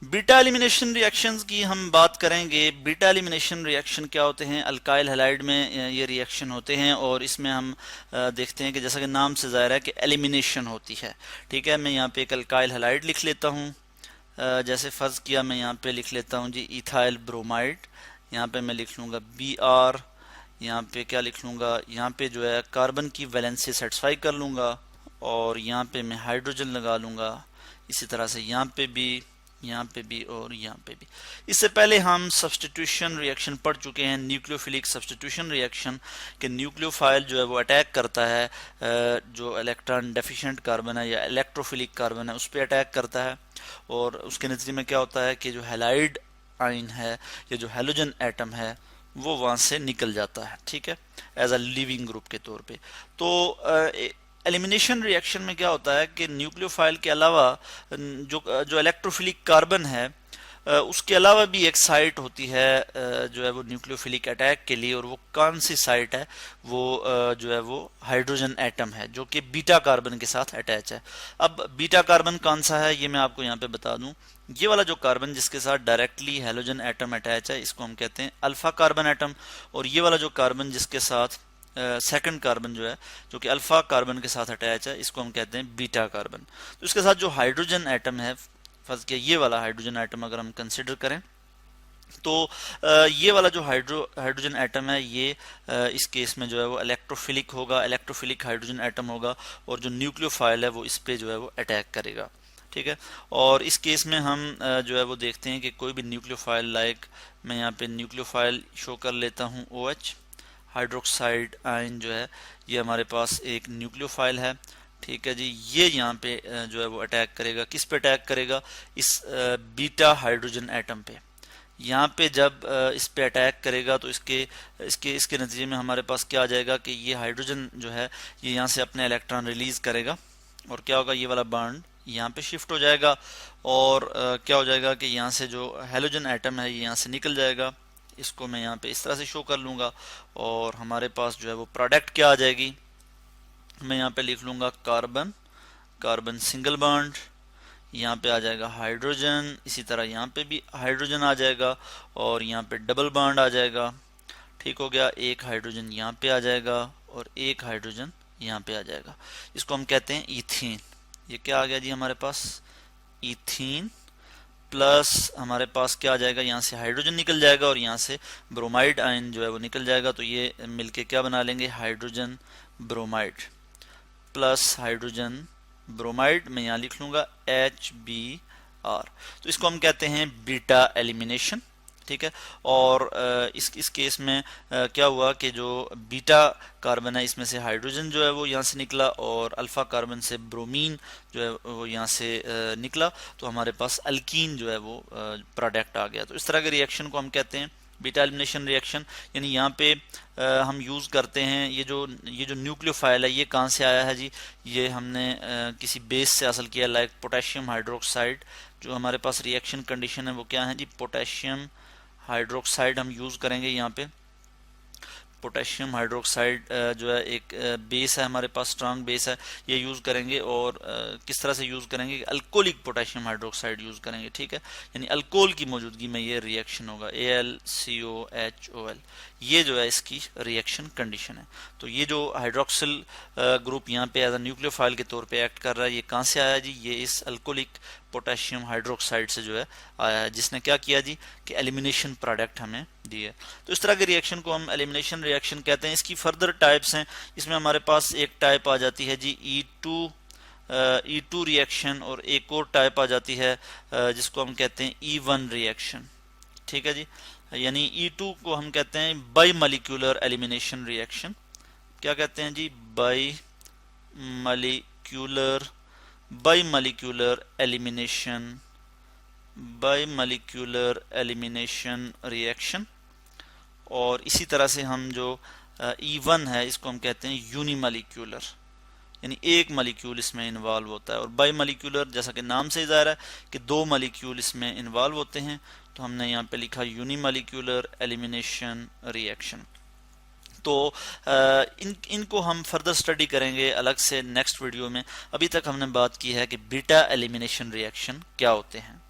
Beta elimination reactions की हम बात करेंगे। बीटा एलिमिनेशन रिएक्शन क्या होते हैं? अल्काइल हैलाइड में ये रिएक्शन होते हैं और इसमें हम देखते हैं कि जैसा कि नाम से ज़ाहिर है कि एलिमिनेशन होती है। ठीक है, मैं यहाँ पे एक अल्काइल हैलाइड लिख लेता हूँ। जैसे फ़र्ज़ किया मैं यहाँ पे लिख लेता हूँ जी इथाइल ब्रोमाइड। यहाँ पे मैं लिख लूँगा Br। यहाँ पे क्या लिख लूँगा, यहाँ पे जो है कार्बन की वैलेंसी सेटिस्फाई कर लूँगा और यहाँ पे मैं हाइड्रोजन लगा लूँगा। इसी तरह से यहाँ पे भी, यहाँ पे भी और यहाँ पे भी। इससे पहले हम सब्स्टिट्यूशन रिएक्शन पढ़ चुके हैं, न्यूक्लियोफिलिक सब्स्टिट्यूशन रिएक्शन के न्यूक्लियोफाइल जो है वो अटैक करता है जो इलेक्ट्रॉन डेफिशिएंट कार्बन है या इलेक्ट्रोफिलिक कार्बन है उस पर अटैक करता है और उसके नतीजे में क्या होता है कि जो हैलाइड आयन है या जो हैलोजन एटम है वो वहाँ से निकल जाता है। ठीक है, एज अ लिविंग ग्रुप के तौर पे। तो एलिमिनेशन रिएक्शन में क्या होता है कि न्यूक्लियोफाइल के अलावा जो जो इलेक्ट्रोफिलिक कार्बन है उसके अलावा भी एक साइट होती है जो है वो न्यूक्लियोफिलिक अटैक के लिए, और वो कौन सी साइट है? वो जो है वो हाइड्रोजन एटम है जो कि बीटा कार्बन के साथ अटैच है। अब बीटा कार्बन कौन सा है ये मैं आपको यहाँ पे बता दूं। ये वाला जो कार्बन जिसके साथ डायरेक्टली हैलोजन एटम अटैच है इसको हम कहते हैं अल्फा कार्बन एटम, और ये वाला जो कार्बन जिसके साथ सेकंड कार्बन जो है जो कि अल्फा कार्बन के साथ अटैच है इसको हम कहते हैं बीटा कार्बन। तो इसके साथ जो हाइड्रोजन एटम है, फर्ज किया ये वाला हाइड्रोजन एटम अगर हम कंसिडर करें तो ये वाला जो हाइड्रोजन एटम है ये इस केस में जो है वो इलेक्ट्रोफिलिक होगा, इलेक्ट्रोफिलिक हाइड्रोजन एटम होगा और जो न्यूक्लियोफाइल है वो इस पे जो है वो अटैक करेगा। ठीक है, और इस केस में हम जो है वो देखते हैं कि कोई भी न्यूक्लियोफाइल लाइक मैं यहाँ पे न्यूक्लियोफाइल शो कर लेता हूँ OH हाइड्रोक्साइड आयन जो है ये हमारे पास एक न्यूक्लियोफाइल है। ठीक है जी, ये यहाँ पे जो है वो अटैक करेगा। किस पे अटैक करेगा? इस बीटा हाइड्रोजन एटम पे। यहाँ पे जब इस पे अटैक करेगा तो इसके इसके इसके नतीजे में हमारे पास क्या आ जाएगा कि ये हाइड्रोजन जो है ये यहाँ से अपने इलेक्ट्रॉन रिलीज करेगा और क्या होगा, ये वाला बॉन्ड यहाँ पे शिफ्ट हो जाएगा और क्या हो जाएगा कि यहाँ से जो हेलोजन एटम है ये यहाँ से निकल जाएगा। इसको मैं यहाँ पे इस तरह से शो कर लूँगा और हमारे पास जो है वो प्रोडक्ट क्या आ जाएगी, मैं यहाँ पे लिख लूँगा कार्बन, कार्बन सिंगल बॉन्ड, यहाँ पे आ जाएगा हाइड्रोजन, इसी तरह यहाँ पे भी हाइड्रोजन आ जाएगा और यहाँ पे डबल बॉन्ड आ जाएगा। ठीक हो गया, एक हाइड्रोजन यहाँ पे आ जाएगा और एक हाइड्रोजन यहाँ पे आ जाएगा। इसको हम कहते हैं ईथीन। ये क्या आ गया जी हमारे पास? ईथीन प्लस हमारे पास क्या आ जाएगा, यहाँ से हाइड्रोजन निकल जाएगा और यहाँ से ब्रोमाइड आयन जो है वो निकल जाएगा। तो ये मिलके क्या बना लेंगे, hydrogen bromide plus hydrogen bromide, मैं यहाँ लिख लूँगा HBr। तो इसको हम कहते हैं बीटा एलिमिनेशन। ठीक है, और इस केस में क्या हुआ कि जो बीटा कार्बन है इसमें से हाइड्रोजन जो है वो यहाँ से निकला और अल्फा कार्बन से ब्रोमीन जो है वो यहाँ से निकला, तो हमारे पास अल्कीन जो है वो प्रोडक्ट आ गया। तो इस तरह के रिएक्शन को हम कहते हैं बीटा एलिमिनेशन रिएक्शन। यानी यहाँ पे हम यूज़ करते हैं ये जो न्यूक्लियोफाइल है ये कहाँ से आया है जी, ये हमने किसी बेस से हासिल किया लाइक पोटेशियम हाइड्रोक्साइड। जो हमारे पास रिएक्शन कंडीशन है वो क्या है जी, पोटेशियम हाइड्रोक्साइड हम यूज़ करेंगे यहाँ पे। पोटेशियम हाइड्रोक्साइड जो है एक बेस है हमारे पास, स्ट्रांग बेस है, ये यूज़ करेंगे और किस तरह से यूज़ करेंगे, अल्कोहलिक पोटेशियम हाइड्रोक्साइड यूज़ करेंगे। ठीक है, यानी अल्कोहल की मौजूदगी में ये रिएक्शन होगा AlCOHOl, ये जो है इसकी रिएक्शन कंडीशन है। तो ये जो हाइड्रोक्सिल ग्रुप यहाँ पे एज अ न्यूक्लियोफाइल के तौर पे एक्ट कर रहा है ये कहाँ से आया जी, ये इस अल्कोहलिक पोटेशियम हाइड्रोक्साइड से जो है आया है, जिसने क्या किया जी कि एलिमिनेशन प्रोडक्ट हमें दिए। तो इस तरह के रिएक्शन को हम एलिमिनेशन रिएक्शन कहते हैं। इसकी फर्दर टाइप्स हैं, इसमें हमारे पास एक टाइप आ जाती है जी E2 रिएक्शन और एक और टाइप आ जाती है जिसको हम कहते हैं E1 रिएक्शन। ठीक है जी, यानी E2 को हम कहते हैं बाई मॉलिक्यूलर एलिमिनेशन रिएक्शन। क्या कहते हैं जी, बाई मॉलिक्यूलर एलिमिनेशन रिएक्शन। और इसी तरह से हम जो E1 है इसको हम कहते हैं यूनिमॉलिक्यूलर, यानी एक मॉलिक्यूल इसमें इन्वॉल्व होता है। और बाई मॉलिक्यूलर जैसा कि नाम से ज़ाहिर है कि दो मॉलिक्यूल इसमें इन्वॉल्व होते हैं, तो हमने यहाँ पे लिखा यूनिमॉलिक्यूलर एलिमिनेशन रिएक्शन। तो इनको हम फर्दर स्टडी करेंगे अलग से नेक्स्ट वीडियो में। अभी तक हमने बात की है कि बीटा एलिमिनेशन रिएक्शन क्या होते हैं।